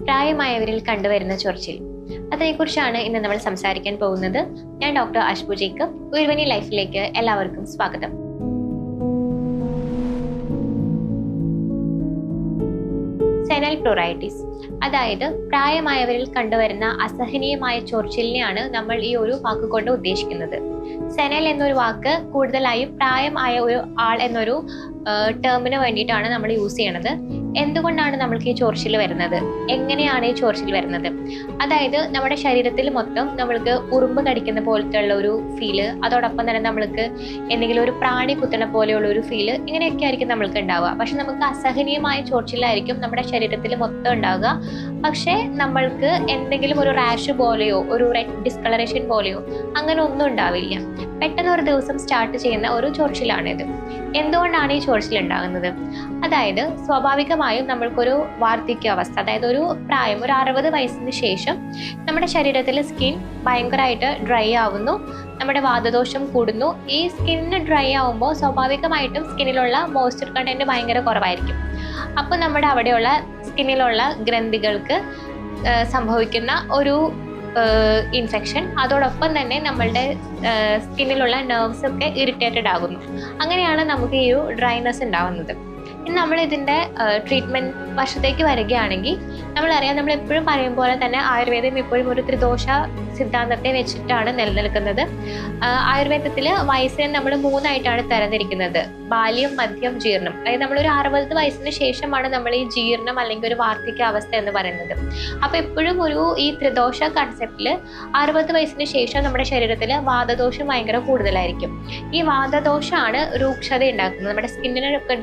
പ്രായമായവരിൽ കണ്ടുവരുന്ന ചൊറിച്ചിൽ. അതിനെക്കുറിച്ചാണ് ഇന്ന് നമ്മൾ സംസാരിക്കാൻ പോകുന്നത്. ഞാൻ ഡോക്ടർ അഷ്ബു ജേക്കബ്. ഉയർവനി ലൈഫിലേക്ക് എല്ലാവർക്കും സ്വാഗതം. സെനൽ പ്ലൂറൈറ്റിസ്, അതായത് പ്രായമായവരിൽ കണ്ടുവരുന്ന അസഹനീയമായ ചൊറിച്ചിലിനെയാണ് നമ്മൾ ഈ ഒരു വാക്ക് കൊണ്ട് ഉദ്ദേശിക്കുന്നത്. സെനൽ എന്നൊരു വാക്ക് കൂടുതലായും പ്രായമായ ഒരു ആൾ എന്നൊരു ടേമിന് വേണ്ടിയിട്ടാണ് നമ്മൾ യൂസ് ചെയ്യണത്. എന്തുകൊണ്ടാണ് നമ്മൾക്ക് ഈ ചൊറിച്ചിൽ വരുന്നത്, എങ്ങനെയാണ് ഈ ചൊറിച്ചിൽ വരുന്നത്? അതായത് നമ്മുടെ ശരീരത്തിൽ മൊത്തം നമ്മൾക്ക് ഉറുമ്പ് കടിക്കുന്ന പോലത്തെ ഉള്ള ഒരു ഫീല്, അതോടൊപ്പം തന്നെ നമ്മൾക്ക് എന്തെങ്കിലും ഒരു പ്രാണി കുത്തണ പോലെയുള്ള ഒരു ഫീല്, ഇങ്ങനെയൊക്കെ ആയിരിക്കും നമ്മൾക്ക് ഉണ്ടാവുക. പക്ഷെ നമുക്ക് അസഹനീയമായ ചൊറിച്ചിലായിരിക്കും നമ്മുടെ ശരീരത്തിൽ മൊത്തം ഉണ്ടാവുക. പക്ഷേ നമ്മൾക്ക് എന്തെങ്കിലും ഒരു റാഷ് പോലെയോ ഒരു റെഡ് ഡിസ്കളറേഷൻ പോലെയോ അങ്ങനെ ഒന്നും ഉണ്ടാവില്ല. പെട്ടെന്ന് ഒരു ദിവസം സ്റ്റാർട്ട് ചെയ്യുന്ന ഒരു ചൊറിച്ചിലാണിത്. എന്തുകൊണ്ടാണ് ഈ ചൊറിച്ചിൽ ഉണ്ടാകുന്നത്? അതായത് സ്വാഭാവികമായും നമ്മൾക്കൊരു വാർദ്ധക്യാവസ്ഥ, അതായത് ഒരു പ്രായം, ഒരു 60 വയസ്സിന് ശേഷം നമ്മുടെ ശരീരത്തിലെ സ്കിൻ ഭയങ്കരമായിട്ട് ഡ്രൈ ആവുന്നു, നമ്മുടെ വാതദോഷം കൂടുന്നു. ഈ സ്കിന്ന് ഡ്രൈ ആവുമ്പോൾ സ്വാഭാവികമായിട്ടും സ്കിന്നിലുള്ള മോയ്സ്ചർ കണ്ടന്റ് ഭയങ്കര കുറവായിരിക്കും. അപ്പോൾ നമ്മുടെ അവിടെയുള്ള സ്കിന്നിലുള്ള ഗ്രന്ഥികൾക്ക് സംഭവിക്കുന്ന ഒരു ഇൻഫെക്ഷൻ, അതോടൊപ്പം തന്നെ നമ്മളുടെ സ്കിന്നിലുള്ള നെർവ്സ് ഒക്കെ ഇറിറ്റേറ്റഡ് ആകുന്നു. അങ്ങനെയാണ് നമുക്ക് ഈ ഒരു ഡ്രൈനെസ് ഉണ്ടാവുന്നത്. ഇനി നമ്മൾ ഇതിൻ്റെ ട്രീറ്റ്മെൻറ്റ് വശത്തേക്ക് വരികയാണെങ്കിൽ, നമ്മളറിയാം, നമ്മൾ എപ്പോഴും പറയും പോലെ തന്നെ ആയുർവേദം എപ്പോഴും ഒരു ത്രിദോഷ സിദ്ധാന്തത്തെ വെച്ചിട്ടാണ് നിലനിൽക്കുന്നത്. ആയുർവേദത്തിൽ വയസ്സിനെ നമ്മൾ 3ആയിട്ടാണ് തരംതിരിക്കുന്നത്: ബാല്യം, മധ്യം, ജീർണം. അതായത് നമ്മളൊരു 60 വയസ്സിന് ശേഷമാണ് നമ്മൾ ഈ ജീർണം അല്ലെങ്കിൽ ഒരു വാർദ്ധക്യാവസ്ഥ എന്ന് പറയുന്നത്. അപ്പോൾ എപ്പോഴും ഈ ത്രിദോഷ കൺസെപ്റ്റിൽ 60 വയസ്സിന് ശേഷം നമ്മുടെ ശരീരത്തിൽ വാതദോഷം ഭയങ്കര കൂടുതലായിരിക്കും. ഈ വാതദോഷമാണ് രൂക്ഷത ഉണ്ടാക്കുന്നത്. നമ്മുടെ സ്കിന്നിനൊക്കെ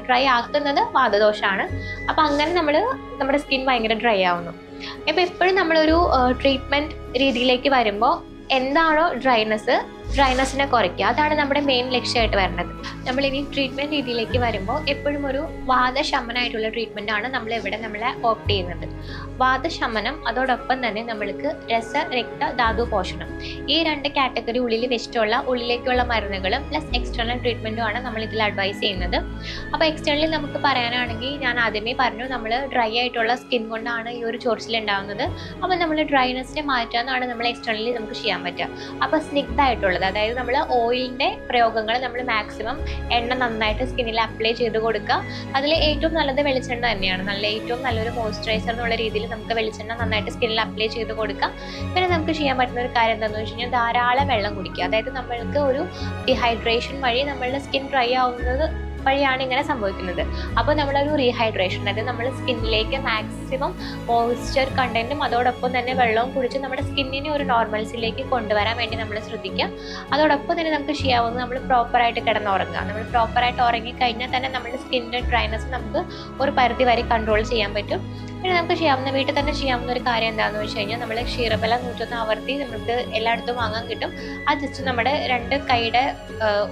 ഡ്രൈ ആക്കുന്നത് വാതദോഷമാണ്. അപ്പം അങ്ങനെ നമ്മുടെ സ്കിൻ ഭയങ്കര ഡ്രൈ ആവുന്നു. അപ്പോൾ എപ്പോഴും നമ്മളൊരു ട്രീറ്റ്മെൻറ്റ് രീതിയിലേക്ക് വരുമ്പോൾ എന്താണോ ഡ്രൈനെസ്സിനെ കുറയ്ക്കുക, അതാണ് നമ്മുടെ മെയിൻ ലക്ഷ്യമായിട്ട് വരുന്നത്. നമ്മളിനി ട്രീറ്റ്മെൻറ്റ് രീതിയിലേക്ക് വരുമ്പോൾ എപ്പോഴും ഒരു വാദശമനമായിട്ടുള്ള ട്രീറ്റ്മെൻറ്റാണ് നമ്മളെ ഓപ്റ്റ് ചെയ്യുന്നത്. വാദശമനം, അതോടൊപ്പം തന്നെ നമ്മൾക്ക് രക്ത ധാതു പോഷണം, ഈ 2 കാറ്റഗറി ഉള്ളിലേക്കുള്ള മരുന്നുകളും പ്ലസ് എക്സ്റ്റേണൽ ട്രീറ്റ്മെൻറ്റുമാണ് നമ്മൾ ഇതിൽ അഡ്വൈസ് ചെയ്യുന്നത്. അപ്പോൾ എക്സ്റ്റേണലി നമുക്ക് പറയാനാണെങ്കിൽ, ഞാൻ ആദ്യമേ പറഞ്ഞു, നമ്മൾ ഡ്രൈ ആയിട്ടുള്ള സ്കിൻ കൊണ്ടാണ് ഈ ഒരു ചൊറിച്ചിൽ ഉണ്ടാകുന്നത്. അപ്പോൾ നമ്മൾ ഡ്രൈനെസ്സിനെ മാറ്റാനാണ് നമ്മൾ എക്സ്റ്റേണലി നമുക്ക് ചെയ്യാൻ പറ്റുക. അപ്പോൾ സ്നിഗ്ധായിട്ടുള്ളത്, അതായത് നമ്മൾ ഓയിലിൻ്റെ പ്രയോഗങ്ങൾ നമ്മൾ മാക്സിമം എണ്ണ നന്നായിട്ട് സ്കിന്നിൽ അപ്ലൈ ചെയ്ത് കൊടുക്കുക. അതിൽ ഏറ്റവും നല്ലത് വെളിച്ചെണ്ണ തന്നെയാണ്. ഏറ്റവും നല്ലൊരു മോയ്സ്ചറൈസർ എന്നുള്ള രീതിയിൽ നമുക്ക് വെളിച്ചെണ്ണ നന്നായിട്ട് സ്കിന്നിൽ അപ്ലൈ ചെയ്ത് കൊടുക്കുക. പിന്നെ നമുക്ക് ചെയ്യാൻ പറ്റുന്ന ഒരു കാര്യം എന്താണെന്ന് വെച്ച് കഴിഞ്ഞാൽ, ധാരാളം വെള്ളം കുടിക്കുക. അതായത് നമ്മൾക്ക് ഒരു ഡീഹൈഡ്രേഷൻ വഴി നമ്മളുടെ സ്കിൻ ഡ്രൈ ആവുന്നത് വഴിയാണ് ഇങ്ങനെ സംഭവിക്കുന്നത്. അപ്പോൾ നമ്മളൊരു റീഹൈഡ്രേഷൻ, അതായത് നമ്മൾ സ്കിന്നിലേക്ക് മാക്സിമം മോയ്സ്ചർ കണ്ടന്റും അതോടൊപ്പം തന്നെ വെള്ളവും കുടിച്ച് നമ്മുടെ സ്കിന്നിനെ ഒരു നോർമൽസിലേക്ക് കൊണ്ടുവരാൻ വേണ്ടി നമ്മൾ ശ്രദ്ധിക്കുക. അതോടൊപ്പം തന്നെ നമുക്ക് ചെയ്യാവുന്നത്, നമ്മൾ പ്രോപ്പറായിട്ട് കിടന്നുറങ്ങുക. നമ്മൾ പ്രോപ്പറായിട്ട് ഉറങ്ങിക്കഴിഞ്ഞാൽ തന്നെ നമ്മുടെ സ്കിന്നിൻ്റെ ഡ്രൈനെസ് നമുക്ക് ഒരു പരിധി വരെ കൺട്രോൾ ചെയ്യാൻ പറ്റും. പിന്നെ നമുക്ക് വീട്ടിൽ തന്നെ ചെയ്യാവുന്ന ഒരു കാര്യം എന്താണെന്ന് വെച്ച് കഴിഞ്ഞാൽ, നമ്മൾ ക്ഷീരബല 101 ആവർത്തി നമുക്ക് എല്ലായിടത്തും വാങ്ങാൻ കിട്ടും. അത് ജസ്റ്റ് നമ്മുടെ 2 കൈയുടെ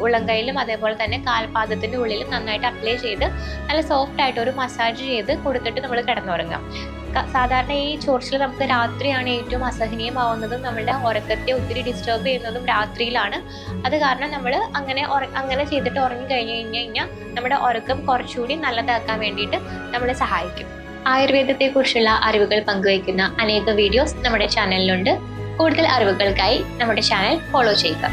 ഉള്ളംകൈയിലും അതേപോലെ തന്നെ കാൽപാദത്തിൻ്റെ ഉള്ളിലും നന്നായിട്ട് അപ്ലൈ ചെയ്ത് നല്ല സോഫ്റ്റ് ആയിട്ട് ഒരു മസാജ് ചെയ്ത് കൊടുത്തിട്ട് നമ്മൾ കിടന്നുറങ്ങാം. സാധാരണ ഈ ചൊറിച്ചിൽ നമുക്ക് രാത്രിയാണ് ഏറ്റവും അസഹനീയമാവുന്നതും നമ്മളുടെ ഉറക്കത്തെ ഒത്തിരി ഡിസ്റ്റർബ് ചെയ്യുന്നതും രാത്രിയിലാണ്. അത് കാരണം നമ്മൾ അങ്ങനെ ചെയ്തിട്ട് ഉറങ്ങി കഴിഞ്ഞ് കഴിഞ്ഞാൽ നമ്മുടെ ഉറക്കം കുറച്ചുകൂടി നല്ലതാക്കാൻ വേണ്ടിയിട്ട് നമ്മളെ സഹായിക്കും. ആയുർവേദത്തെക്കുറിച്ചുള്ള അറിവുകൾ പങ്കുവയ്ക്കുന്ന അനേക വീഡിയോസ് നമ്മുടെ ചാനലിലുണ്ട്. കൂടുതൽ അറിവുകൾക്കായി നമ്മുടെ ചാനൽ ഫോളോ ചെയ്യുക.